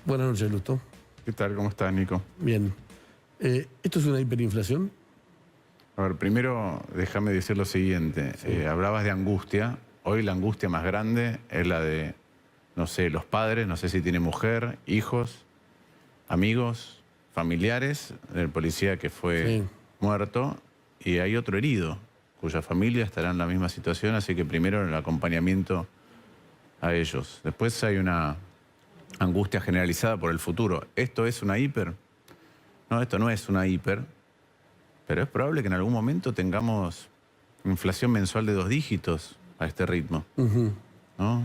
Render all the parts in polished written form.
Buenas noches, Lusto. ¿Qué tal? ¿Cómo estás, Nico? Bien. ¿Esto es una hiperinflación? A ver, primero déjame decir lo siguiente. Sí. Hablabas de angustia. Hoy la angustia más grande es la de, no sé, los padres, no sé si tiene mujer, hijos, amigos, familiares del policía que fue muerto, y hay otro herido, cuya familia estará en la misma situación, así que primero el acompañamiento a ellos. Después hay una angustia generalizada por el futuro. ¿Esto es una hiper? No, esto no es una hiper, pero es probable que en algún momento tengamos inflación mensual de 2 dígitos a este ritmo, ¿no?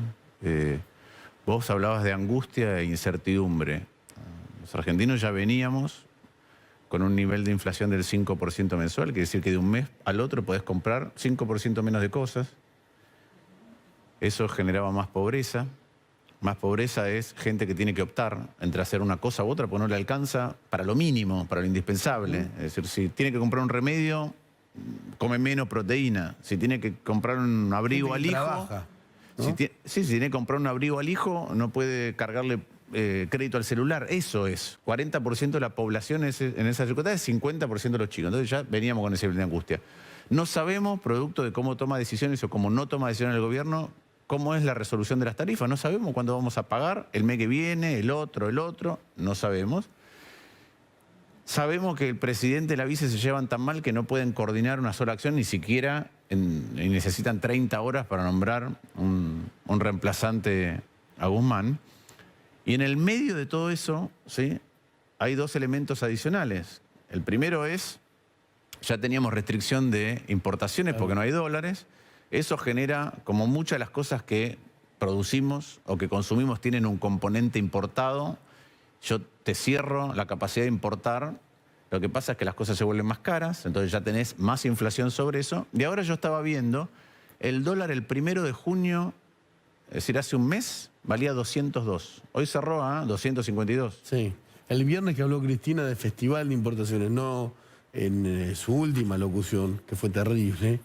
Vos hablabas de angustia e incertidumbre. Los argentinos ya veníamos con un nivel de inflación del 5% mensual, quiere decir que de un mes al otro podés comprar 5% menos de cosas. Eso generaba más pobreza. Más pobreza es gente que tiene que optar entre hacer una cosa u otra porque no le alcanza para lo mínimo, para lo indispensable. Es decir, si tiene que comprar un remedio, come menos proteína. Si tiene que comprar un abrigo al hijo... Trabaja, ¿no? Si tiene que comprar un abrigo al hijo, no puede cargarle crédito al celular. Eso es. 40% de la población en esa circunstancia, es 50% de los chicos. Entonces ya veníamos con ese nivel de angustia. No sabemos, producto de cómo toma decisiones o cómo no toma decisiones el gobierno, cómo es la resolución de las tarifas. No sabemos cuándo vamos a pagar, el mes que viene, el otro, no sabemos. Sabemos que el presidente y la vice se llevan tan mal que no pueden coordinar una sola acción, ni siquiera, y necesitan 30 horas para nombrar un reemplazante a Guzmán. Y en el medio de todo eso, ¿sí?, hay 2 elementos adicionales. El primero es, ya teníamos restricción de importaciones porque no hay dólares. Eso genera, como muchas de las cosas que producimos o que consumimos tienen un componente importado, yo te cierro la capacidad de importar, lo que pasa es que las cosas se vuelven más caras, entonces ya tenés más inflación sobre eso. Y ahora yo estaba viendo, el dólar el 1 de junio, es decir, hace un mes, valía 202. Hoy cerró a 252. Sí. El viernes que habló Cristina de Festival de Importaciones, no en su última locución, que fue terrible,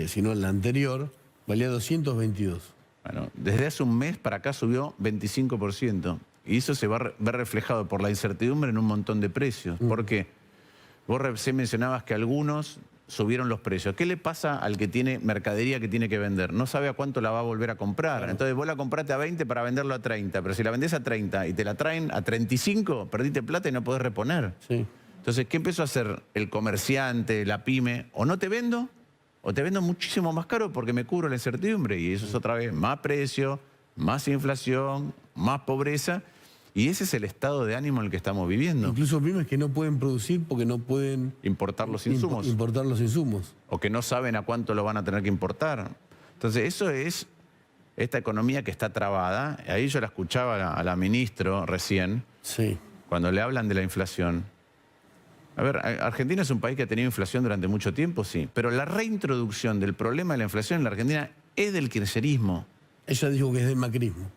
sino en la anterior, valía 222. Bueno, desde hace un mes para acá subió 25%. Y eso se va a ver reflejado por la incertidumbre en un montón de precios. ¿Por qué? Vos recién mencionabas que algunos subieron los precios. ¿Qué le pasa al que tiene mercadería que tiene que vender? No sabe a cuánto la va a volver a comprar. Claro. Entonces vos la compraste a 20 para venderlo a 30. Pero si la vendés a 30 y te la traen a 35, perdiste plata y no podés reponer. Sí. Entonces, ¿qué empezó a hacer el comerciante, la pyme? O no te vendo, o te vendo muchísimo más caro porque me cubro la incertidumbre. Y eso es otra vez más precio, más inflación, más pobreza. Y ese es el estado de ánimo en el que estamos viviendo. Incluso pymes que no pueden producir porque no pueden importar los insumos. Importar los insumos. O que no saben a cuánto lo van a tener que importar. Entonces, eso es esta economía que está trabada. Ahí yo la escuchaba a la ministra recién, cuando le hablan de la inflación. A ver, Argentina es un país que ha tenido inflación durante mucho tiempo, sí. Pero la reintroducción del problema de la inflación en la Argentina es del kirchnerismo. Ella dijo que es del macrismo.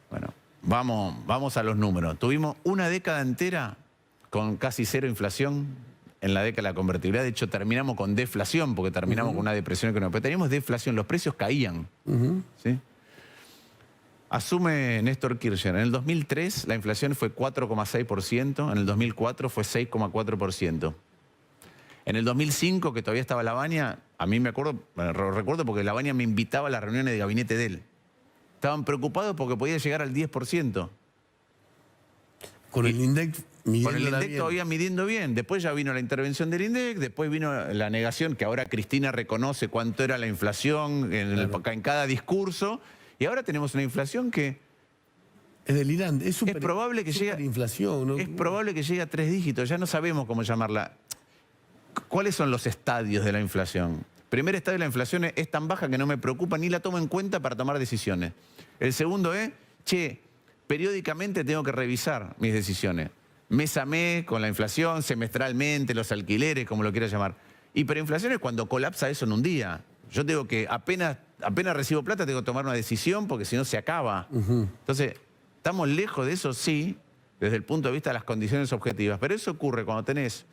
Bueno, vamos a los números. Tuvimos una década entera con casi 0 inflación en la década de la convertibilidad. De hecho, terminamos con deflación porque terminamos con una depresión económica. Pero teníamos deflación, los precios caían. ¿Sí? Asume Néstor Kirchner. En el 2003 la inflación fue 4,6%, en el 2004 fue 6,4%. En el 2005, que todavía estaba Lavagna, a mí recuerdo porque Lavagna me invitaba a las reuniones de gabinete de él. Estaban preocupados porque podía llegar al 10%. Con el INDEC midiendo Con el INDEC bien. todavía midiendo bien. Después ya vino la intervención del INDEC, después vino la negación, que ahora Cristina reconoce cuánto era la inflación en cada discurso. Y ahora tenemos una inflación que... Es delirante. Es probable que llegue... inflación, ¿no? Es probable que llegue a 3 dígitos. Ya no sabemos cómo llamarla. ¿Cuáles son los estadios de la inflación? Primer estadio de la inflación es tan baja que no me preocupa ni la tomo en cuenta para tomar decisiones. El segundo es, periódicamente tengo que revisar mis decisiones. Mes a mes, con la inflación, semestralmente, los alquileres, como lo quieras llamar. Hiperinflación es cuando colapsa eso en un día. Yo tengo que, apenas recibo plata, tengo que tomar una decisión porque si no se acaba. Entonces, estamos lejos de eso, sí, desde el punto de vista de las condiciones objetivas. Pero eso ocurre cuando tenés,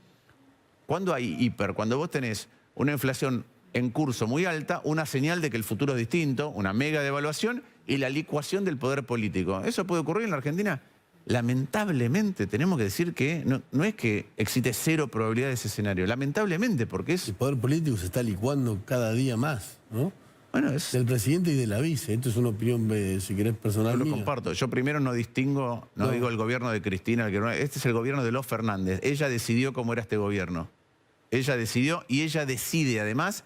cuando hay hiper, cuando vos tenés una inflación en curso muy alta, una señal de que el futuro es distinto, una mega devaluación y la licuación del poder político. ¿Eso puede ocurrir en la Argentina? lamentablemente tenemos que decir que no es que existe cero probabilidad de ese escenario, lamentablemente, porque es... El poder político se está licuando cada día más, ¿no? Bueno, es... Del presidente y de la vice. Esto es una opinión, si querés, personal Yo lo mía. comparto. Yo primero no distingo, no digo el gobierno de Cristina, este es el gobierno de los Fernández. Ella decidió cómo era este gobierno. Ella decidió y ella decide además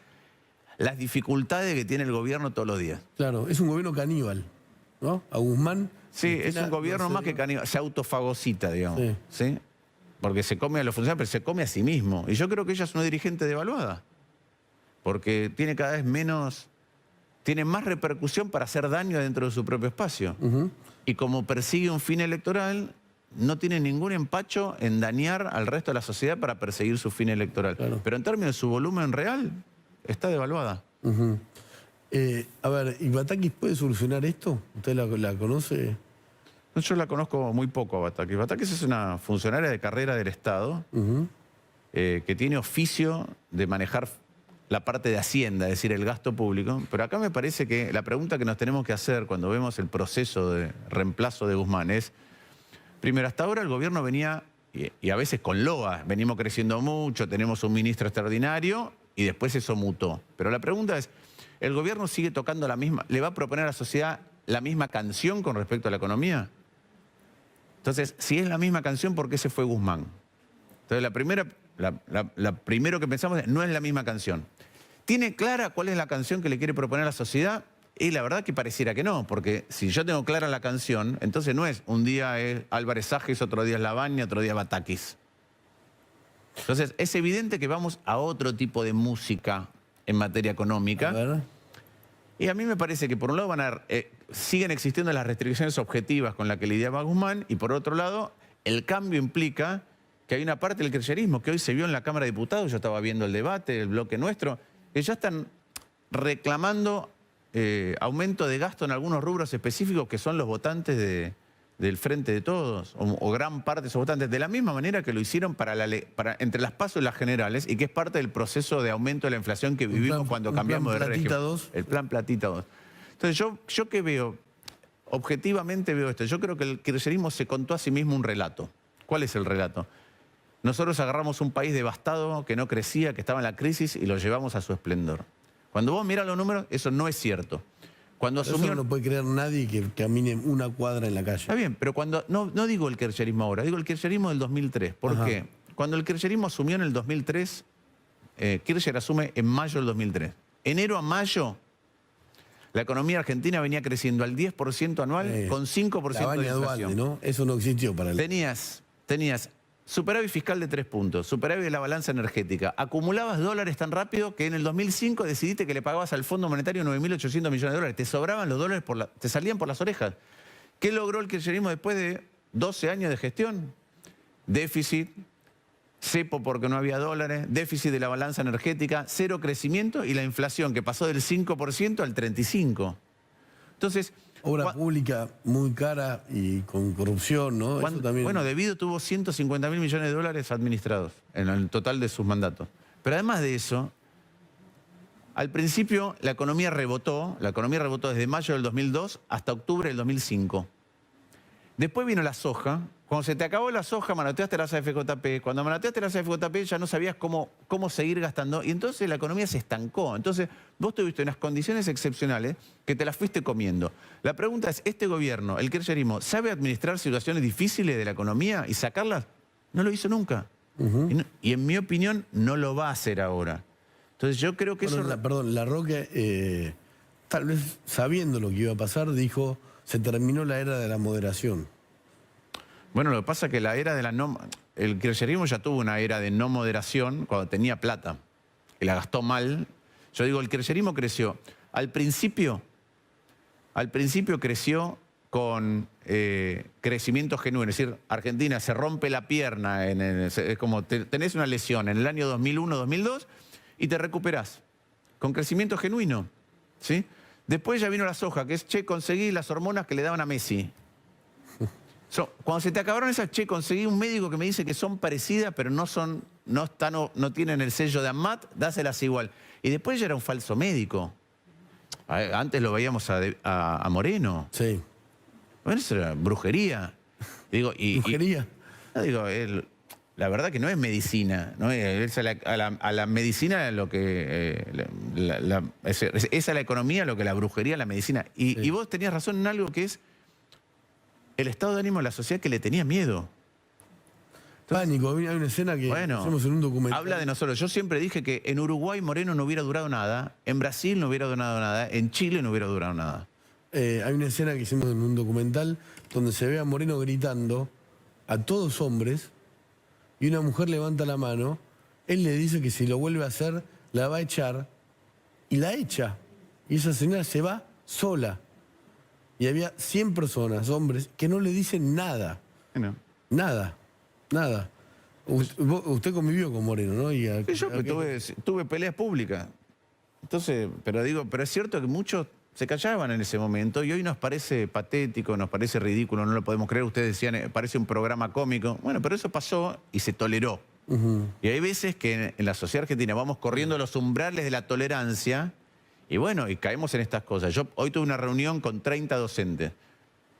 las dificultades que tiene el gobierno todos los días. Claro, es un gobierno caníbal, ¿no? A Guzmán... Sí, es Cristina, un gobierno más que caníbal, se autofagocita, digamos. Sí. ¿Sí? Porque se come a los funcionarios, pero se come a sí mismo. Y yo creo que ella es una dirigente devaluada. Porque tiene cada vez menos... Tiene más repercusión para hacer daño dentro de su propio espacio. Y como persigue un fin electoral, no tiene ningún empacho en dañar al resto de la sociedad para perseguir su fin electoral. Claro. Pero en términos de su volumen real, está devaluada. A ver, ¿y Batakis puede solucionar esto? ¿Usted la conoce? Yo la conozco muy poco a Batakis. Batakis es una funcionaria de carrera del Estado que tiene oficio de manejar la parte de Hacienda, es decir, el gasto público. Pero acá me parece que la pregunta que nos tenemos que hacer cuando vemos el proceso de reemplazo de Guzmán es, primero, hasta ahora el gobierno venía, y a veces con loa, venimos creciendo mucho, tenemos un ministro extraordinario y después eso mutó. Pero la pregunta es, ¿el gobierno sigue tocando la misma, le va a proponer a la sociedad la misma canción con respecto a la economía? Entonces, si es la misma canción, ¿por qué se fue Guzmán? Entonces, la primero que pensamos es, no es la misma canción. ¿Tiene clara cuál es la canción que le quiere proponer a la sociedad? Y la verdad que pareciera que no, porque si yo tengo clara la canción, entonces no es un día es Álvarez Agis, otro día es Lavagna, otro día Batakis. Entonces, es evidente que vamos a otro tipo de música en materia económica. A ver. Y a mí me parece que por un lado siguen existiendo las restricciones objetivas con las que lidiaba Guzmán y por otro lado el cambio implica que hay una parte del kirchnerismo que hoy se vio en la Cámara de Diputados, yo estaba viendo el debate, el bloque nuestro, que ya están reclamando aumento de gasto en algunos rubros específicos que son los votantes del Frente de Todos o gran parte de esos votantes, de la misma manera que lo hicieron para entre las PASO y las generales y que es parte del proceso de aumento de la inflación que vivimos cuando cambiamos de régimen. El plan Platita 2. Entonces yo que veo, objetivamente veo esto, yo creo que el kirchnerismo se contó a sí mismo un relato. ¿Cuál es el relato? Nosotros agarramos un país devastado, que no crecía, que estaba en la crisis y lo llevamos a su esplendor. Cuando vos mirás los números, eso no es cierto. Cuando asumió... Eso no lo puede creer nadie que camine una cuadra en la calle. Está bien, pero cuando no digo el kirchnerismo ahora, digo el kirchnerismo del 2003. ¿Por qué? Cuando el kirchnerismo asumió en el 2003, Kirchner asume en mayo del 2003. Enero a mayo, la economía argentina venía creciendo al 10% anual con 5% de inflación. Dualde, ¿no? Eso no existió para él. Tenías superávit fiscal de 3 puntos, superávit de la balanza energética. Acumulabas dólares tan rápido que en el 2005 decidiste que le pagabas al Fondo Monetario 9.800 millones de dólares. Te sobraban los dólares, te salían por las orejas. ¿Qué logró el kirchnerismo después de 12 años de gestión? Déficit, cepo porque no había dólares, déficit de la balanza energética, cero crecimiento y la inflación que pasó del 5% al 35%. Entonces... Obra pública muy cara y con corrupción, ¿no? Eso también... Bueno, Debido tuvo 150.000 millones de dólares administrados en el total de sus mandatos. Pero además de eso, al principio la economía rebotó desde mayo del 2002 hasta octubre del 2005. Después vino la soja. Cuando se te acabó la soja, manoteaste las AFJP. Cuando manoteaste las AFJP ya no sabías cómo seguir gastando y entonces la economía se estancó. Entonces vos tuviste unas condiciones excepcionales que te las fuiste comiendo. La pregunta es, ¿este gobierno, el kirchnerismo, sabe administrar situaciones difíciles de la economía y sacarlas? No lo hizo nunca. Y en mi opinión no lo va a hacer ahora. Entonces yo creo que eso... Perdón, Larroque, tal vez sabiendo lo que iba a pasar, dijo, se terminó la era de la moderación. Bueno, lo que pasa es que la era de el kirchnerismo ya tuvo una era de no moderación cuando tenía plata, que la gastó mal. Yo digo, el kirchnerismo creció. Al principio creció con crecimiento genuino. Es decir, Argentina se rompe la pierna, es como tenés una lesión en el año 2001, 2002 y te recuperás con crecimiento genuino, ¿sí? Después ya vino la soja, que es, conseguí las hormonas que le daban a Messi. Cuando se te acabaron esas, conseguí un médico que me dice que son parecidas, pero no tienen el sello de ANMAT, dáselas igual. Y después ya era un falso médico. Antes lo veíamos a Moreno. Sí. Bueno, eso era brujería. Digo, ¿Brujería? no, digo, la verdad que no es medicina, ¿no? Es a la medicina lo que... esa es la economía, lo que la brujería, la medicina. Y vos tenías razón en algo que es el estado de ánimo de la sociedad que le tenía miedo. Entonces, pánico. Hay una escena que hacemos en un documental. Habla de nosotros. Yo siempre dije que en Uruguay Moreno no hubiera durado nada, en Brasil no hubiera durado nada, en Chile no hubiera durado nada. Hay una escena que hicimos en un documental donde se ve a Moreno gritando a todos hombres y una mujer levanta la mano. Él le dice que si lo vuelve a hacer, la va a echar y la echa. Y esa señora se va sola. Y había 100 personas, hombres, que no le dicen nada. Bueno. Nada. Nada. Usted convivió con Moreno, ¿no? Sí, yo tuve peleas públicas. Entonces, pero es cierto que muchos se callaban en ese momento y hoy nos parece patético, nos parece ridículo, no lo podemos creer. Ustedes decían, parece un programa cómico. Bueno, pero eso pasó y se toleró. Y hay veces que en la sociedad argentina vamos corriendo los umbrales de la tolerancia y bueno, y caemos en estas cosas. Yo hoy tuve una reunión con 30 docentes.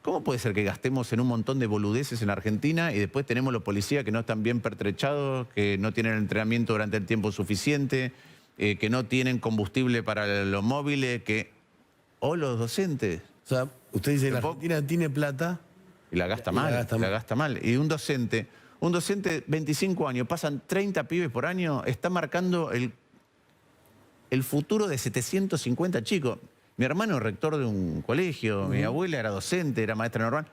¿Cómo puede ser que gastemos en un montón de boludeces en Argentina y después tenemos los policías que no están bien pertrechados, que no tienen entrenamiento durante el tiempo suficiente, que no tienen combustible para los móviles, o los docentes? O sea, usted dice que la Argentina tiene plata y la gasta mal, la gasta mal. Y un docente, 25 años, pasan 30 pibes por año, está marcando el futuro de 750 chicos. Mi hermano es rector de un colegio, mi abuela era docente, era maestra normal.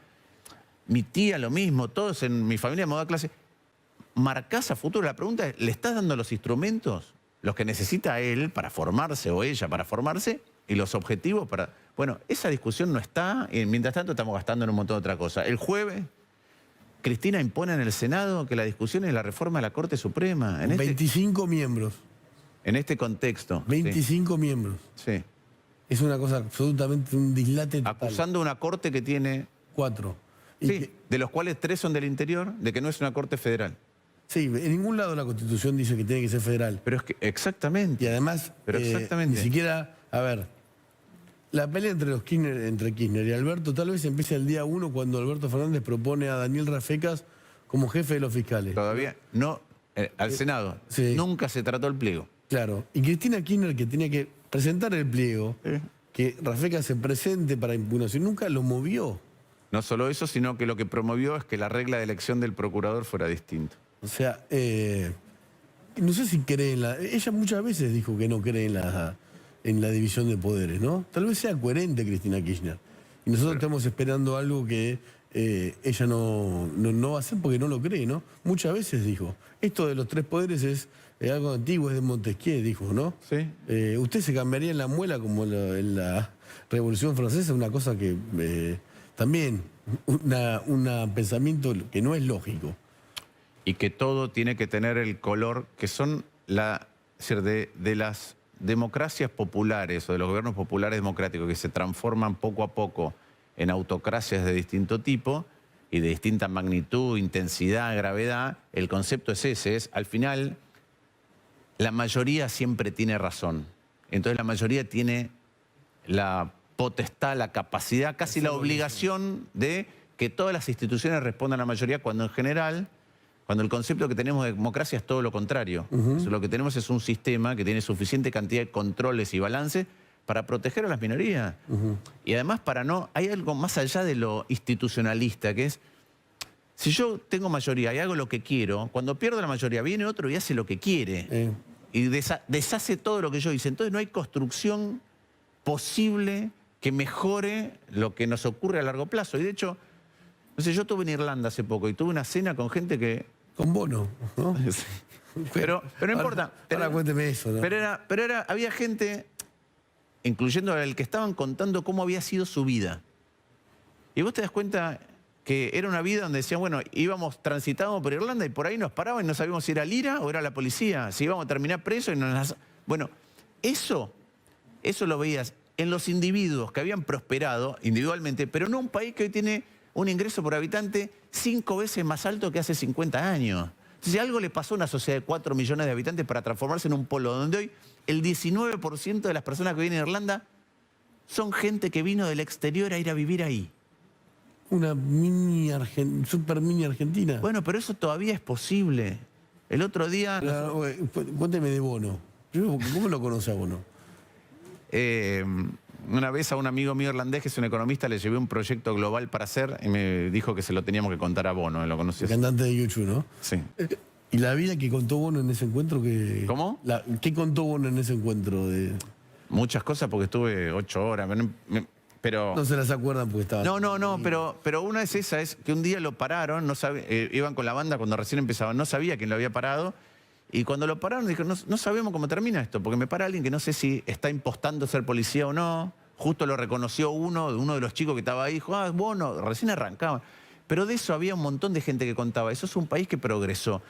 Mi tía lo mismo, todos en mi familia me da clase. ¿Marcás a futuro? La pregunta es, ¿le estás dando los instrumentos, los que necesita él para formarse o ella para formarse y los objetivos para...? Bueno, esa discusión no está y mientras tanto estamos gastando en un montón de otra cosa. El jueves, Cristina impone en el Senado que la discusión es la reforma de la Corte Suprema. 25 miembros. En este contexto. 25 miembros. Sí. Es una cosa absolutamente un dislate total. Acusando a una corte que tiene... 4. Sí, de los cuales 3 son del interior, de que no es una corte federal. Sí, en ningún lado la Constitución dice que tiene que ser federal. Pero es que, exactamente. Y además, exactamente. Ni siquiera, a ver, la pelea entre Kirchner y Alberto tal vez empiece el día 1 cuando Alberto Fernández propone a Daniel Rafecas como jefe de los fiscales. Todavía no, al Senado. Sí. Nunca se trató el pliego. Claro, y Cristina Kirchner, que tenía que presentar el pliego, que Rafecas se presente para impugnación, nunca lo movió. No solo eso, sino que lo que promovió es que la regla de elección del procurador fuera distinta. O sea, no sé si cree en la... Ella muchas veces dijo que no cree en la división de poderes, ¿no? Tal vez sea coherente Cristina Kirchner. Y nosotros estamos esperando algo que ella no va a hacer porque no lo cree, ¿no? Muchas veces dijo, esto de los 3 poderes es algo antiguo, es de Montesquieu, dijo, ¿no? Sí. Usted se cambiaría en la muela como en la Revolución Francesa, una cosa que también, un pensamiento que no es lógico. Y que todo tiene que tener el color que son de las democracias populares o de los gobiernos populares democráticos que se transforman poco a poco en autocracias de distinto tipo y de distinta magnitud, intensidad, gravedad. El concepto es ese, al final la mayoría siempre tiene razón. Entonces la mayoría tiene la potestad, la capacidad, casi la obligación de que todas las instituciones respondan a la mayoría cuando en general... Cuando el concepto que tenemos de democracia es todo lo contrario. Lo que tenemos es un sistema que tiene suficiente cantidad de controles y balances para proteger a las minorías. Y además hay algo más allá de lo institucionalista, que es, si yo tengo mayoría y hago lo que quiero, cuando pierdo la mayoría viene otro y hace lo que quiere. Y deshace todo lo que yo hice. Entonces no hay construcción posible que mejore lo que nos ocurre a largo plazo. Y de hecho, no sé, yo estuve en Irlanda hace poco y tuve una cena con gente que... Con Bono, ¿no? Sí. Pero no importa. Ahora cuénteme eso, ¿no? Pero había gente, incluyendo el que estaban contando cómo había sido su vida. Y vos te das cuenta que era una vida donde decían, bueno, íbamos, transitábamos por Irlanda y por ahí nos paraban y no sabíamos si era el IRA o era la policía, si íbamos a terminar presos y nos... Bueno, eso lo veías en los individuos que habían prosperado individualmente, pero no un país que hoy tiene un ingreso por habitante 5 veces más alto que hace 50 años. Entonces, si algo le pasó a una sociedad de 4 millones de habitantes para transformarse en un polo donde hoy el 19% de las personas que vienen a Irlanda son gente que vino del exterior a ir a vivir ahí. Una super mini Argentina. Bueno, pero eso todavía es posible. El otro día... Cuénteme de Bono. ¿Cómo lo conoce a Bono? Una vez a un amigo mío irlandés, que es un economista, le llevé un proyecto global para hacer y me dijo que se lo teníamos que contar a Bono. Lo conocí. El cantante de YouTube, ¿no? Sí. ¿Y la vida que contó Bono en ese encuentro? ¿Cómo? ¿Qué contó Bono en ese encuentro? Muchas cosas porque estuve 8 horas. Pero... No se las acuerdan porque estaba... No, pero una es esa, es que un día lo pararon, iban con la banda cuando recién empezaban, no sabía quién lo había parado, y cuando lo pararon dijeron, no sabemos cómo termina esto, porque me para alguien que no sé si está impostando ser policía o no, justo lo reconoció uno de los chicos que estaba ahí, dijo, bueno, recién arrancaban. Pero de eso había un montón de gente que contaba, eso es un país que progresó.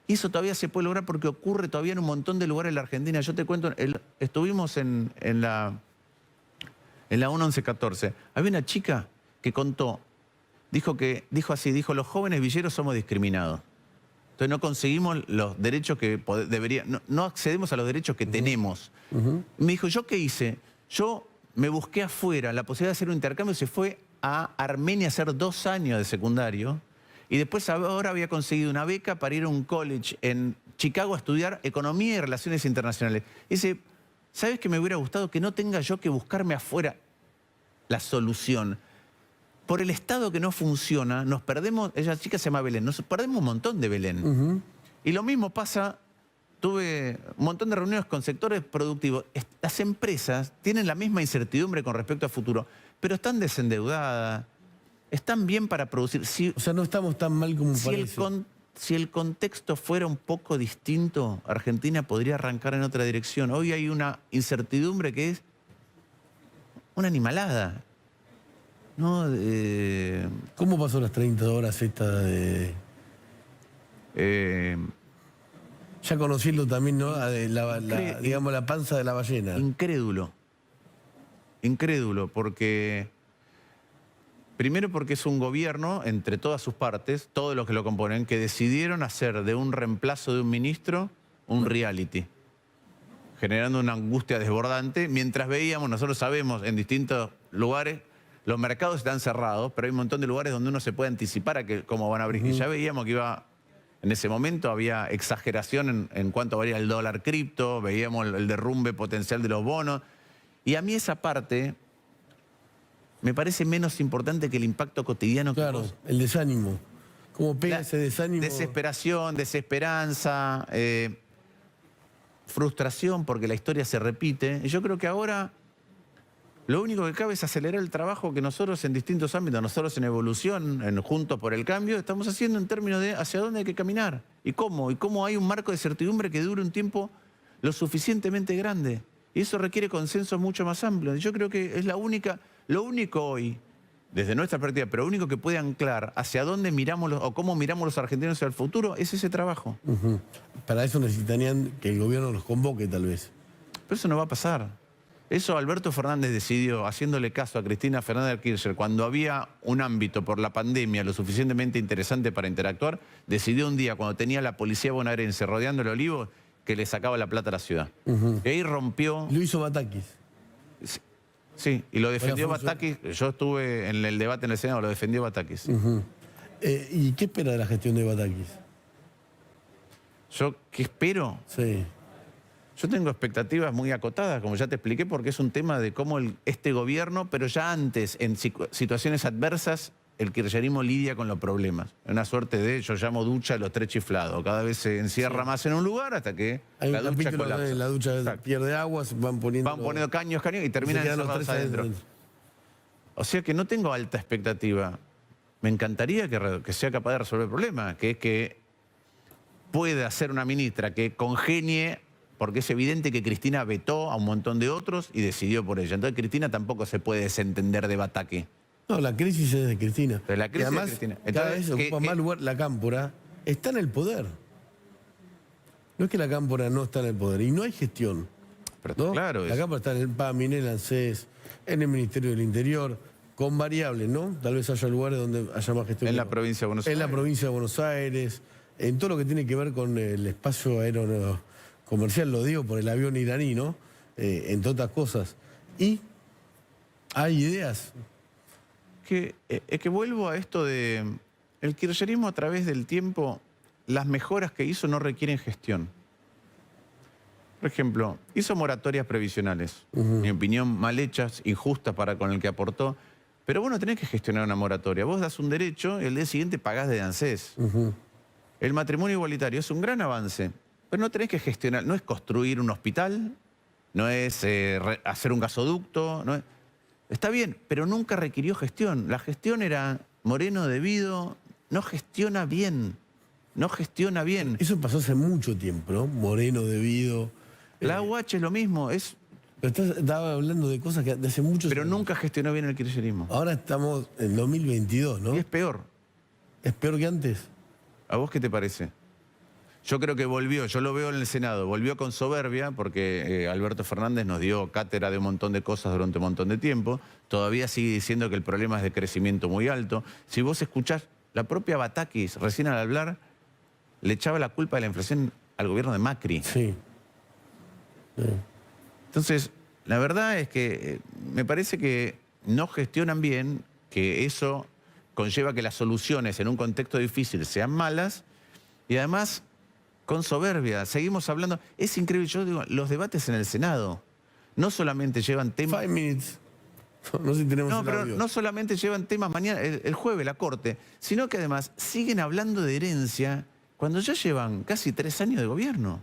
Y eso todavía se puede lograr porque ocurre todavía en un montón de lugares en la Argentina. Yo te cuento, estuvimos en la 1114, había una chica que contó, dijo los jóvenes villeros somos discriminados. Entonces no conseguimos los derechos que deberíamos, no accedemos a los derechos que tenemos. Me dijo, ¿yo qué hice? Yo me busqué afuera la posibilidad de hacer un intercambio, se fue a Armenia a hacer 2 años de secundario y después ahora había conseguido una beca para ir a un college en Chicago a estudiar Economía y Relaciones Internacionales. Dice, ¿sabes qué me hubiera gustado? Que no tenga yo que buscarme afuera la solución. Por el Estado que no funciona, nos perdemos, esa chica se llama Belén, nos perdemos un montón de Belén. Y lo mismo pasa, tuve un montón de reuniones con sectores productivos. Las empresas tienen la misma incertidumbre con respecto al futuro, pero están desendeudadas, están bien para producir. O sea, no estamos tan mal como parece. Si el contexto fuera un poco distinto, Argentina podría arrancar en otra dirección. Hoy hay una incertidumbre que es una animalada. ¿No? ¿Cómo pasó las 30 horas esta de...? Ya conociendo también, ¿no? Digamos, la panza de la ballena. Incrédulo. Incrédulo, porque... Primero porque es un gobierno, entre todas sus partes, todos los que lo componen, que decidieron hacer de un reemplazo de un ministro un reality, generando una angustia desbordante, mientras veíamos, nosotros sabemos, en distintos lugares, los mercados están cerrados, pero hay un montón de lugares donde uno se puede anticipar a cómo van a abrir. Y ya veíamos que en ese momento había exageración en cuanto varía el dólar cripto, veíamos el derrumbe potencial de los bonos. Y a mí esa parte me parece menos importante que el impacto cotidiano. Claro, el desánimo. ¿Cómo pega ese desánimo? Desesperación, desesperanza, frustración porque la historia se repite. Y yo creo que ahora lo único que cabe es acelerar el trabajo que nosotros en distintos ámbitos, nosotros en Evolución, en Juntos por el Cambio, estamos haciendo en términos de hacia dónde hay que caminar y cómo hay un marco de certidumbre que dure un tiempo lo suficientemente grande. Y eso requiere consensos mucho más amplios. Yo creo que es lo único hoy, desde nuestra perspectiva, pero lo único que puede anclar hacia dónde miramos o cómo miramos los argentinos hacia el futuro es ese trabajo. Para eso necesitarían que el gobierno los convoque, tal vez. Pero eso no va a pasar. Eso Alberto Fernández decidió, haciéndole caso a Cristina Fernández de Kirchner, cuando había un ámbito por la pandemia lo suficientemente interesante para interactuar, decidió un día, cuando tenía la policía bonaerense rodeando el Olivo, que le sacaba la plata a la ciudad. Y ahí rompió... Lo hizo Batakis. Sí, y lo defendió Batakis. Yo estuve en el debate en el Senado, lo defendió Batakis. ¿Y qué espera de la gestión de Batakis? ¿Yo qué espero? Sí. Yo tengo expectativas muy acotadas, como ya te expliqué, porque es un tema de cómo este gobierno, pero ya antes, en situaciones adversas, el kirchnerismo lidia con los problemas. Una suerte de, yo llamo ducha de los 3 chiflados. Cada vez se encierra más en un lugar hasta que hay la ducha colapsa. La ducha pierde agua, van poniendo caños y terminan encerrados adentro. O sea que no tengo alta expectativa. Me encantaría que sea capaz de resolver el problema, que es que pueda hacer una ministra que congenie, porque es evidente que Cristina vetó a un montón de otros y decidió por ella. Entonces Cristina tampoco se puede desentender de Bataque. No, la crisis es de Cristina. Pero la crisis además, es de Cristina. Entonces, cada vez ocupa más lugar la Cámpora. Está en el poder. No es que la Cámpora no está en el poder. Y no hay gestión. Pero ¿no? claro. La Cámpora está en el PAMI, en el ANSES, en el Ministerio del Interior, con variables, ¿no? Tal vez haya lugares donde haya más gestión. En la provincia de Buenos Aires. En la provincia de Buenos Aires. En todo lo que tiene que ver con el espacio aéreo comercial, lo digo por el avión iraní, ¿no? Entre otras cosas. Y hay ideas. Es que vuelvo a esto de... El kirchnerismo a través del tiempo, las mejoras que hizo no requieren gestión. Por ejemplo, hizo moratorias previsionales, en mi opinión, mal hechas, injustas para con el que aportó. Pero vos no tenés que gestionar una moratoria. Vos das un derecho y el día siguiente pagás de ANSES. El matrimonio igualitario es un gran avance, pero no tenés que gestionar, no es construir un hospital, no es hacer un gasoducto. No es... Está bien, pero nunca requirió gestión. La gestión era Moreno debido, no gestiona bien. No gestiona bien. Eso pasó hace mucho tiempo, ¿no? Moreno debido. La UH es lo mismo, Pero estaba hablando de cosas que de hace muchos pero años. nunca gestionó bien el kirchnerismo. Ahora estamos en 2022, ¿no? Y es peor. ¿Es peor que antes? ¿A vos qué te parece? Yo creo que volvió, yo lo veo en el Senado, volvió con soberbia porque Alberto Fernández nos dio cátedra de un montón de cosas durante un montón de tiempo. Todavía sigue diciendo que el problema es de crecimiento muy alto. Si vos escuchás, la propia Batakis, recién al hablar, le echaba la culpa de la inflación al gobierno de Macri. Sí. Entonces, la verdad es que me parece que no gestionan bien, que eso conlleva que las soluciones en un contexto difícil sean malas y además con soberbia. Seguimos hablando, es increíble, yo digo, los debates en el Senado no solamente llevan temas... 5 minutes. No sé si tenemos No, el pero audio. no solamente llevan temas mañana, el jueves, la Corte, sino que además siguen hablando de herencia cuando ya llevan casi 3 años de gobierno.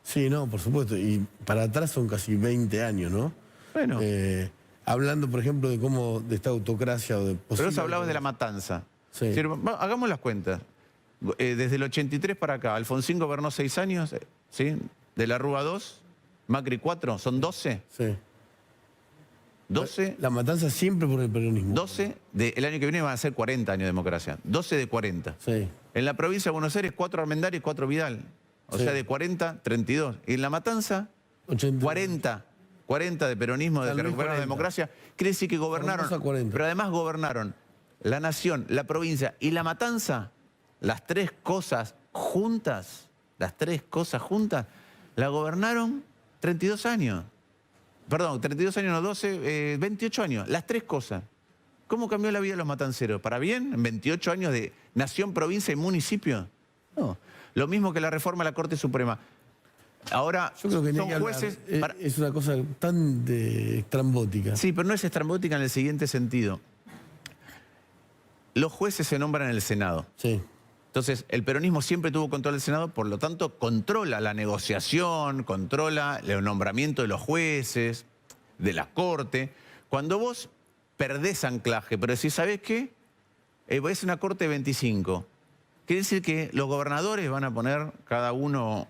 Sí, no, por supuesto. Y para atrás son casi 20 años, ¿no? Bueno. Hablando, por ejemplo, de esta autocracia o de Pero vos hablabas de la matanza. Sí. Es decir, hagamos las cuentas. Desde el 83 para acá, Alfonsín gobernó 6 años, ¿sí? De la Rúa 2, Macri 4, son 12. Sí. 12. La matanza siempre por el peronismo. 12, el año que viene van a ser 40 años de democracia. 12 de 40. Sí. En la provincia de Buenos Aires, 4 Armendáriz y 4 Vidal. O Sí. sea, de 40, 32. Y en La Matanza, 80. 40. 40 de peronismo, de San que Luis, recuperaron la 40. democracia. Quiere decir que gobernaron. Formosa, 40. Pero además gobernaron la nación, la provincia y La Matanza. Las 3 cosas juntas, la gobernaron 32 años. Perdón, 32 años, no 12, 28 años. Las 3 cosas. ¿Cómo cambió la vida de los matanceros? ¿Para bien? ¿En 28 años de nación, provincia y municipio? No. Lo mismo que la reforma de la Corte Suprema. Ahora, Yo creo que ni son que hablar. jueces... Es una cosa tan estrambótica. Sí, pero no es estrambótica en el siguiente sentido. Los jueces se nombran en el Senado. Sí. Entonces, el peronismo siempre tuvo control del Senado, por lo tanto, controla la negociación, controla el nombramiento de los jueces, de la Corte. Cuando vos perdés anclaje, pero decís, ¿sabés qué? Es una Corte de 25. Quiere decir que los gobernadores van a poner cada uno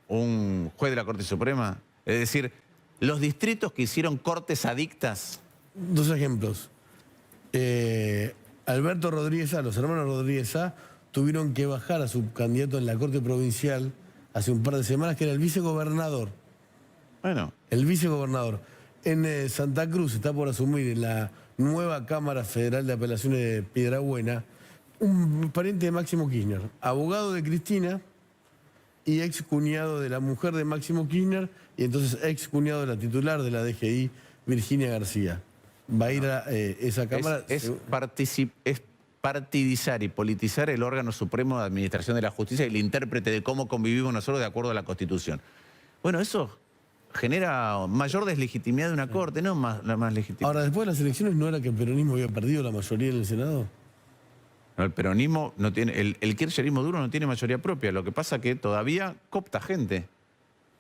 un juez de la Corte Suprema. Es decir, los distritos que hicieron cortes adictas. 2 ejemplos. Alberto Rodríguez A, los hermanos Rodríguez A, tuvieron que bajar a su candidato en la Corte Provincial hace un par de semanas, que era el vicegobernador. Bueno. El vicegobernador. En Santa Cruz está por asumir en la nueva Cámara Federal de Apelaciones de Piedrabuena un pariente de Máximo Kirchner, abogado de Cristina y ex cuñado de la mujer de Máximo Kirchner y entonces ex cuñado de la titular de la DGI, Virginia García. Va a ir a esa Cámara... Es partidizar y politizar el órgano supremo de administración de la justicia y el intérprete de cómo convivimos nosotros de acuerdo a la Constitución. Bueno, eso genera mayor deslegitimidad de una Corte, no más legitimidad. Ahora, después de las elecciones, ¿no era que el peronismo había perdido la mayoría en el Senado? No, el peronismo no tiene, el kirchnerismo duro no tiene mayoría propia, lo que pasa es que todavía copta gente.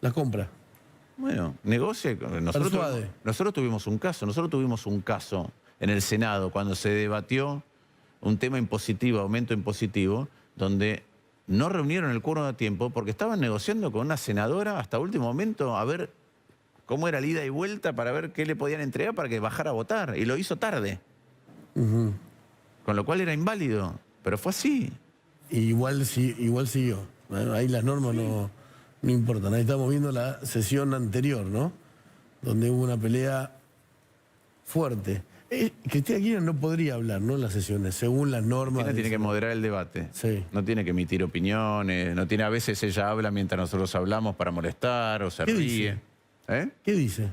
La compra. Bueno, negocia. Nosotros tuvimos un caso en el Senado cuando se debatió un tema impositivo, aumento impositivo, donde no reunieron el quórum a tiempo porque estaban negociando con una senadora hasta último momento a ver cómo era la ida y vuelta para ver qué le podían entregar para que bajara a votar. Y lo hizo tarde. Con lo cual era inválido. Pero fue así. Igual siguió. Bueno, ahí las normas no importan. Ahí estamos viendo la sesión anterior, ¿no? Donde hubo una pelea fuerte. Cristina Kirchner no podría hablar, ¿no? En las sesiones, según las normas. Cristina tiene que moderar el debate. Sí. No tiene que emitir opiniones. No tiene, a veces ella habla mientras nosotros hablamos para molestar o se ¿Qué ríe. dice? ¿Eh? ¿Qué dice?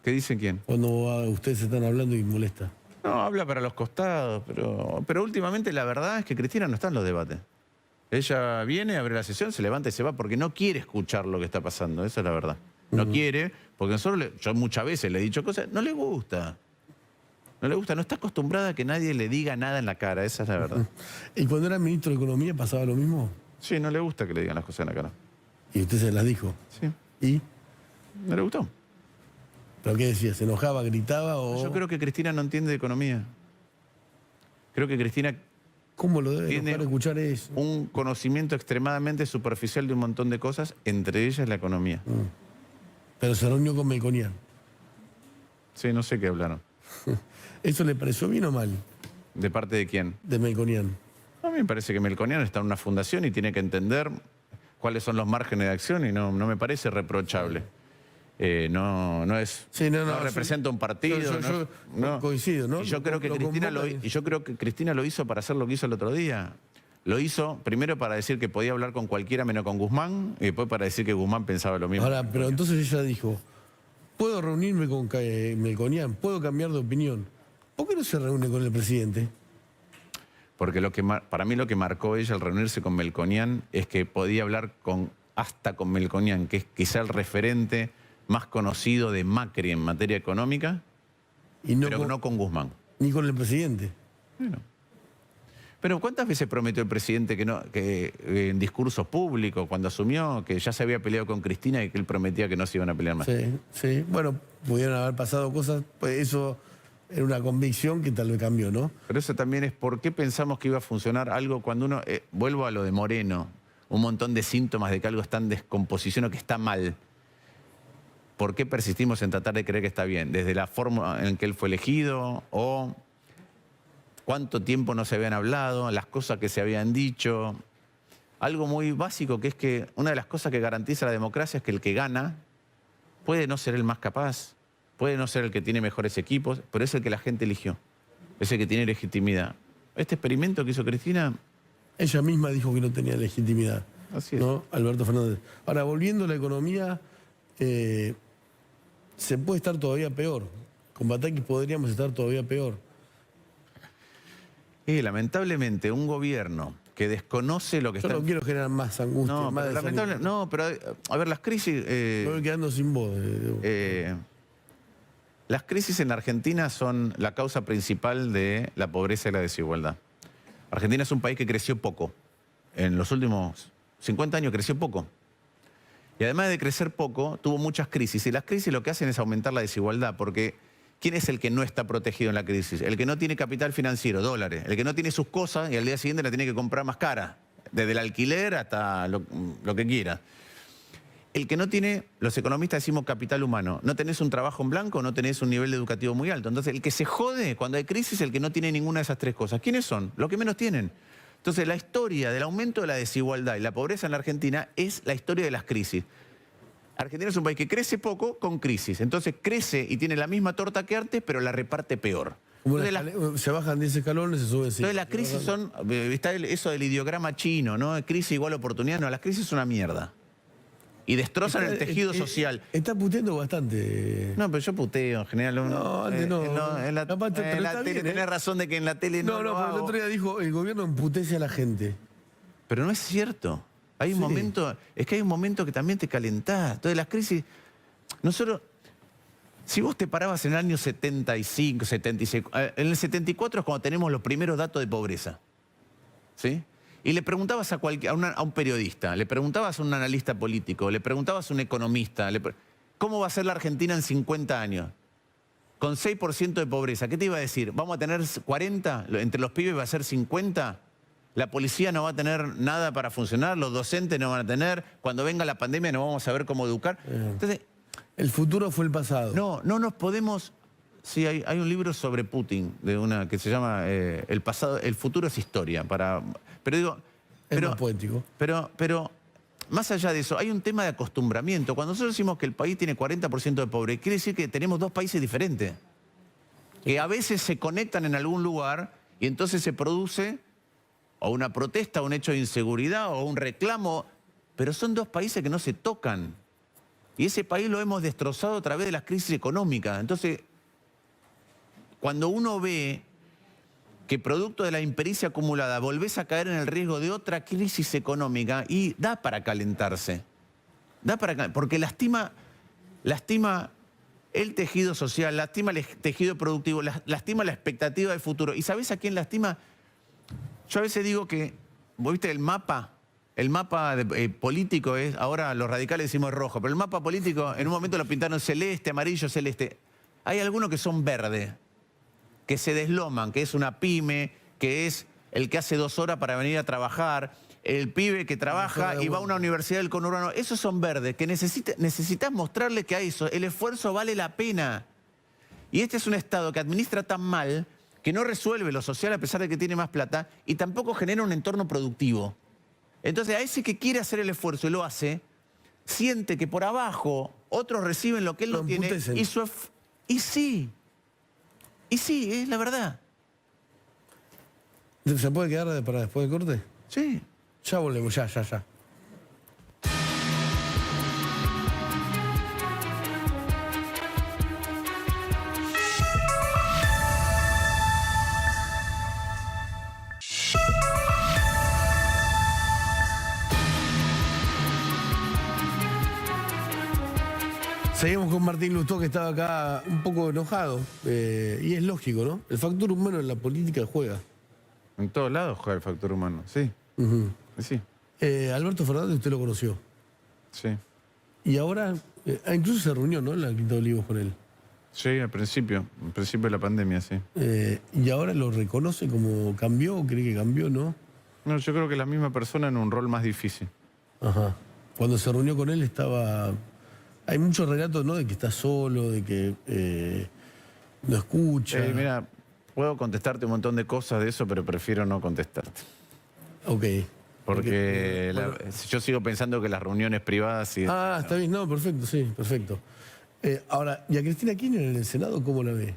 ¿Qué dice quién? Cuando ustedes están hablando y molesta. No, habla para los costados, pero últimamente la verdad es que Cristina no está en los debates. Ella viene, abre la sesión, se levanta y se va porque no quiere escuchar lo que está pasando, esa es la verdad. No quiere, porque yo muchas veces le he dicho cosas, no le gusta. No le gusta, no está acostumbrada a que nadie le diga nada en la cara, esa es la verdad. ¿Y cuando era ministro de Economía pasaba lo mismo? Sí, no le gusta que le digan las cosas en la cara. Y usted se las dijo. Sí. ¿Y? No le gustó. ¿Pero qué decía? ¿Se enojaba, gritaba o...? Yo creo que Cristina no entiende de economía. Creo que Cristina ¿Cómo lo debe tiene enojar escuchar eso? un conocimiento extremadamente superficial de un montón de cosas, entre ellas la economía. Pero se reunió con Melconian. Sí, no sé qué hablaron. ¿Eso le pareció bien o mal? ¿De parte de quién? De Melconian. A mí me parece que Melconian está en una fundación y tiene que entender cuáles son los márgenes de acción y no me parece reprochable. No representa un partido. Yo coincido, ¿no? Y yo creo que Cristina lo hizo para hacer lo que hizo el otro día. Lo hizo primero para decir que podía hablar con cualquiera menos con Guzmán y después para decir que Guzmán pensaba lo mismo. Ahora, pero entonces ella dijo, puedo reunirme con Melconian, puedo cambiar de opinión. ¿Por qué no se reúne con el presidente? Porque para mí lo que marcó ella al reunirse con Melconian es que podía hablar hasta con Melconian, que es quizá el referente más conocido de Macri en materia económica, pero no con Guzmán. Ni con el presidente. Bueno. Pero ¿cuántas veces prometió el presidente que en discursos públicos, cuando asumió, que ya se había peleado con Cristina y que él prometía que no se iban a pelear más? Sí, sí. Bueno, pudieron haber pasado cosas, pues eso era una convicción que tal vez cambió, ¿no? Pero eso también es por qué pensamos que iba a funcionar algo cuando uno... vuelvo a lo de Moreno, un montón de síntomas de que algo está en descomposición o que está mal. ¿Por qué persistimos en tratar de creer que está bien? ¿Desde la forma en que él fue elegido o cuánto tiempo no se habían hablado, las cosas que se habían dicho? Algo muy básico que es que una de las cosas que garantiza la democracia es que el que gana puede no ser el más capaz, puede no ser el que tiene mejores equipos, pero es el que la gente eligió, es el que tiene legitimidad. Este experimento que hizo Cristina... Ella misma dijo que no tenía legitimidad. Así es. ¿No? Alberto Fernández. Ahora, volviendo a la economía, se puede estar todavía peor. Con Batakis podríamos estar todavía peor. Lamentablemente, un gobierno que desconoce lo que Yo está... no quiero generar más angustia, No, más pero desanimamiento. no, pero a ver, las crisis... Me voy quedando sin voz. Las crisis en Argentina son la causa principal de la pobreza y la desigualdad. Argentina es un país que creció poco. En los últimos 50 años creció poco. Y además de crecer poco, tuvo muchas crisis. Y las crisis lo que hacen es aumentar la desigualdad, porque ¿quién es el que no está protegido en la crisis? El que no tiene capital financiero, dólares. El que no tiene sus cosas y al día siguiente la tiene que comprar más cara. Desde el alquiler hasta lo que quiera. El que no tiene, los economistas decimos capital humano. No tenés un trabajo en blanco, no tenés un nivel educativo muy alto. Entonces, el que se jode cuando hay crisis es el que no tiene ninguna de esas tres cosas. ¿Quiénes son? Los que menos tienen. Entonces, la historia del aumento de la desigualdad y la pobreza en la Argentina es la historia de las crisis. Argentina es un país que crece poco con crisis. Entonces, crece y tiene la misma torta que antes, pero la reparte peor. Se bajan 10 escalones, se suben 5. Entonces, las crisis son... Está eso del ideograma chino, ¿no? Crisis igual oportunidad. No, las crisis son una mierda. Y destrozan el tejido social. Está puteando bastante. No, pero yo puteo en general. No, antes no. En la tele tenés razón de que en la tele no lo hago. El otro día dijo, el gobierno emputece a la gente. Pero no es cierto. Hay un momento, es que hay un momento que también te calentás. Entonces las crisis, nosotros, si vos te parabas en el año 75, 76, en el 74 es cuando tenemos los primeros datos de pobreza. ¿Sí? Y le preguntabas a un periodista, le preguntabas a un analista político, le preguntabas a un economista, ¿cómo va a ser la Argentina en 50 años? Con 6% de pobreza, ¿qué te iba a decir? ¿Vamos a tener 40? ¿Entre los pibes va a ser 50? ¿La policía no va a tener nada para funcionar? ¿Los docentes no van a tener? Cuando venga la pandemia no vamos a saber cómo educar. Entonces, el futuro fue el pasado. No nos podemos... Sí, hay un libro sobre Putin, que se llama El pasado, el futuro es historia. Pero digo... Es más poético. Pero más allá de eso, hay un tema de acostumbramiento. Cuando nosotros decimos que el país tiene 40% de pobreza, quiere decir que tenemos dos países diferentes. Que a veces se conectan en algún lugar y entonces se produce o una protesta, un hecho de inseguridad o un reclamo. Pero son dos países que no se tocan. Y ese país lo hemos destrozado a través de las crisis económicas. Entonces... cuando uno ve que producto de la impericia acumulada volvés a caer en el riesgo de otra crisis económica, y da para calentarse. Porque lastima el tejido social, lastima el tejido productivo, lastima la expectativa del futuro. ¿Y sabés a quién lastima? Yo a veces digo que, ¿vos viste el mapa político es, ahora los radicales decimos rojo, pero el mapa político en un momento lo pintaron celeste, amarillo, celeste. Hay algunos que son verdes, que se desloman, que es una pyme, que es el que hace 2 horas para venir a trabajar, el pibe que trabaja y va a una universidad del conurbano. Esos son verdes, que necesitas mostrarle que a eso el esfuerzo vale la pena. Y este es un Estado que administra tan mal que no resuelve lo social a pesar de que tiene más plata y tampoco genera un entorno productivo. Entonces a ese que quiere hacer el esfuerzo y lo hace, siente que por abajo otros reciben lo que él no tiene. Y sí, es la verdad. ¿Se puede quedar para después del corte? Sí. Ya volvemos, ya. Seguimos con Martín Lustó, que estaba acá un poco enojado. Y es lógico, ¿no? El factor humano en la política juega. En todos lados juega el factor humano, sí. Sí. Alberto Fernández usted lo conoció. Sí. Y ahora, incluso se reunió, ¿no? En la Quinta de Olivos con él. Sí, al principio de la pandemia, sí. ¿Y ahora lo reconoce como cambió o cree que cambió, no? No, yo creo que la misma persona en un rol más difícil. Ajá. Cuando se reunió con él estaba... Hay muchos relatos, ¿no? De que está solo, de que no escucha. Mira, puedo contestarte un montón de cosas de eso, pero prefiero no contestarte. Ok. Porque yo sigo pensando que las reuniones privadas... Está bien. No, perfecto, sí, perfecto. Ahora, ¿y a Cristina Kirchner en el Senado cómo la ve?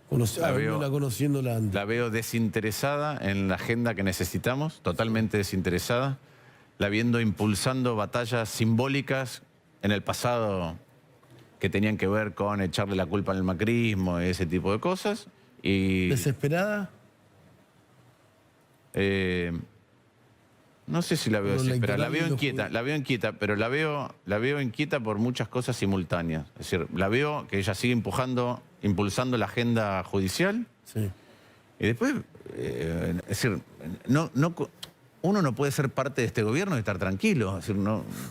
Conociéndola antes. La veo desinteresada en la agenda que necesitamos, totalmente desinteresada. La viendo impulsando batallas simbólicas en el pasado que tenían que ver con echarle la culpa al macrismo, ese tipo de cosas. Y, ¿desesperada? No sé si la veo desesperada, la veo inquieta, pero la veo inquieta por muchas cosas simultáneas. Es decir, la veo que ella sigue impulsando la agenda judicial. Sí. Y después, es decir, uno no puede ser parte de este gobierno y estar tranquilo. Es decir,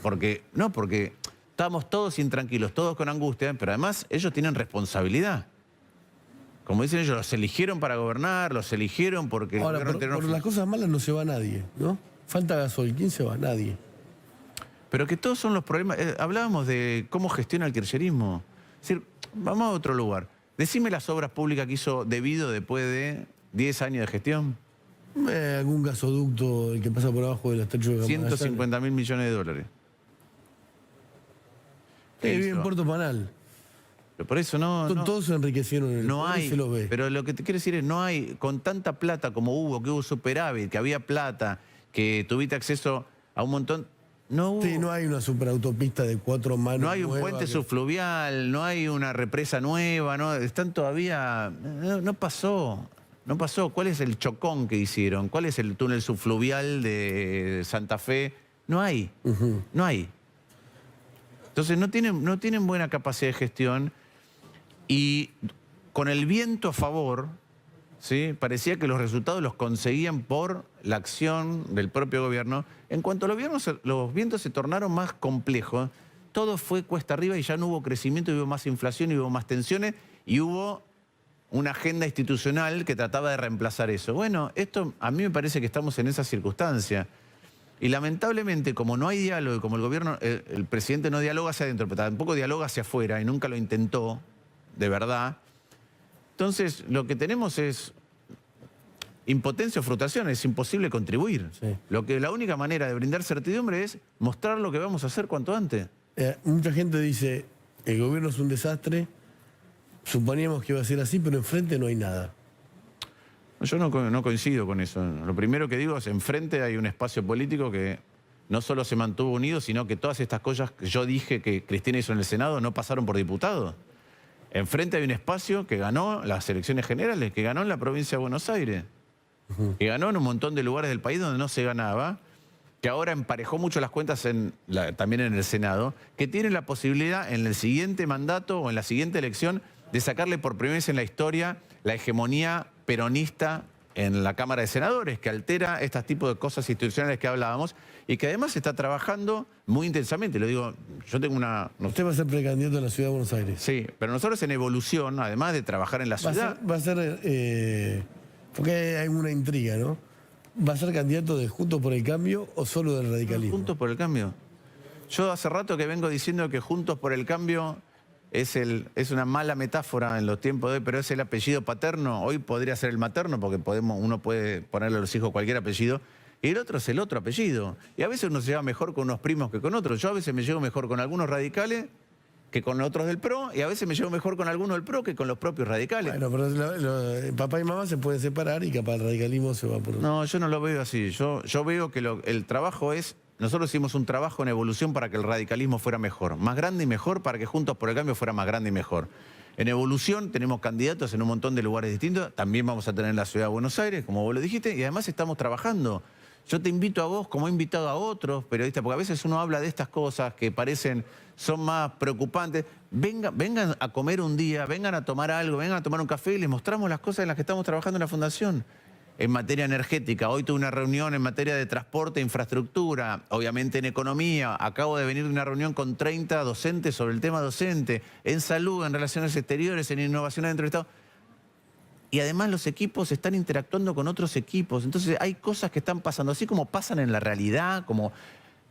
porque estamos todos intranquilos, todos con angustia, pero además ellos tienen responsabilidad. Como dicen ellos, los eligieron para gobernar, los eligieron porque... Ahora, por las cosas malas no se va nadie, ¿no? Falta gasoil, ¿quién se va? Nadie. Pero que todos son los problemas... hablábamos de cómo gestiona el kirchnerismo. Es decir, vamos a otro lugar. Decime las obras públicas que hizo debido después de 10 años de gestión. Algún gasoducto, el que pasa por abajo del estrecho de Magallanes. 150.000 millones de dólares. Vive en Puerto Panal. Pero por eso todos se enriquecieron en el poder y se lo ve. Pero lo que te quiero decir es, no hay, con tanta plata como que hubo superávit, que había plata, que tuviste acceso a un montón, no hubo... Sí, no hay una superautopista de 4 manos. No hay un puente subfluvial, no hay una represa nueva, no, están todavía... No pasó. ¿Cuál es el chocón que hicieron? ¿Cuál es el túnel subfluvial de Santa Fe? No hay. No hay. Entonces no tienen buena capacidad de gestión y con el viento a favor, ¿sí? Parecía que los resultados los conseguían por la acción del propio gobierno. En cuanto a los vientos se tornaron más complejos, todo fue cuesta arriba y ya no hubo crecimiento, y hubo más inflación, y hubo más tensiones, y hubo una agenda institucional que trataba de reemplazar eso. Bueno, esto a mí me parece que estamos en esa circunstancia. Y lamentablemente, como no hay diálogo, como el gobierno, el presidente no dialoga hacia adentro, pero tampoco dialoga hacia afuera, y nunca lo intentó, de verdad. Entonces, lo que tenemos es impotencia o frustración, es imposible contribuir. Sí. La única manera de brindar certidumbre es mostrar lo que vamos a hacer cuanto antes. Mucha gente dice, el gobierno es un desastre, suponíamos que iba a ser así, pero enfrente no hay nada. Yo no coincido con eso. Lo primero que digo es, enfrente hay un espacio político que no solo se mantuvo unido, sino que todas estas cosas que yo dije que Cristina hizo en el Senado no pasaron por diputados. Enfrente hay un espacio que ganó las elecciones generales, que ganó en la provincia de Buenos Aires, que ganó en un montón de lugares del país donde no se ganaba, que ahora emparejó mucho las cuentas también en el Senado, que tiene la posibilidad en el siguiente mandato o en la siguiente elección de sacarle por primera vez en la historia la hegemonía peronista en la Cámara de Senadores, que altera estos tipos de cosas institucionales que hablábamos y que además está trabajando muy intensamente. Lo digo, yo tengo una... Usted va a ser precandidato en la ciudad de Buenos Aires. Sí, pero nosotros en evolución, además de trabajar en la ciudad... Va a ser porque hay una intriga, ¿no? ¿Va a ser candidato de Juntos por el Cambio o solo del radicalismo? Juntos por el Cambio. Yo hace rato que vengo diciendo que Juntos por el Cambio es una mala metáfora en los tiempos de hoy, pero es el apellido paterno. Hoy podría ser el materno, porque uno puede ponerle a los hijos cualquier apellido, y el otro es el otro apellido. Y a veces uno se lleva mejor con unos primos que con otros. Yo a veces me llevo mejor con algunos radicales que con otros del PRO, y a veces me llevo mejor con algunos del PRO que con los propios radicales. Bueno, pero papá y mamá se pueden separar y capaz el radicalismo se va por... No, yo no lo veo así. Yo veo que el trabajo es... Nosotros hicimos un trabajo en evolución para que el radicalismo fuera mejor, más grande y mejor, para que Juntos por el Cambio fuera más grande y mejor. En evolución tenemos candidatos en un montón de lugares distintos, también vamos a tener en la ciudad de Buenos Aires, como vos lo dijiste, y además estamos trabajando. Yo te invito a vos, como he invitado a otros periodistas, porque a veces uno habla de estas cosas que son más preocupantes. Vengan a comer un día, vengan a tomar algo, vengan a tomar un café y les mostramos las cosas en las que estamos trabajando en la Fundación. En materia energética, hoy tuve una reunión en materia de transporte e infraestructura, obviamente en economía, acabo de venir de una reunión con 30 docentes sobre el tema docente, en salud, en relaciones exteriores, en innovación dentro del Estado. Y además los equipos están interactuando con otros equipos, entonces hay cosas que están pasando, así como pasan en la realidad, como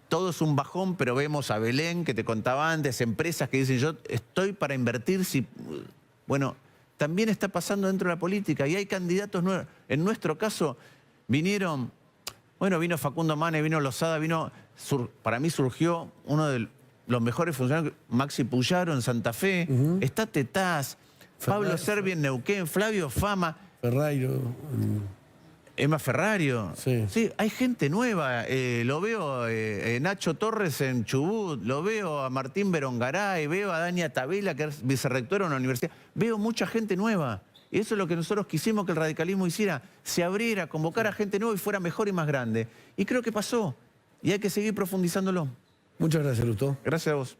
todo es un bajón, pero vemos a Belén, que te contaba antes, empresas que dicen yo estoy para invertir si... Bueno... También está pasando dentro de la política y hay candidatos nuevos. En nuestro caso vino Facundo Manes, vino Lozada, para mí surgió uno de los mejores funcionarios, Maxi Puyaro en Santa Fe, está Tetaz, Pablo Servi en Neuquén, Flavio Fama. Ferrairo. Emma Ferrario. Sí, hay gente nueva. Lo veo Nacho Torres en Chubut, lo veo a Martín Berongaray, veo a Dania Tabela, que es vicerrectora de una universidad. Veo mucha gente nueva. Y eso es lo que nosotros quisimos que el radicalismo hiciera, se abriera, convocara a gente nueva y fuera mejor y más grande. Y creo que pasó. Y hay que seguir profundizándolo. Muchas gracias, Lustó. Gracias a vos.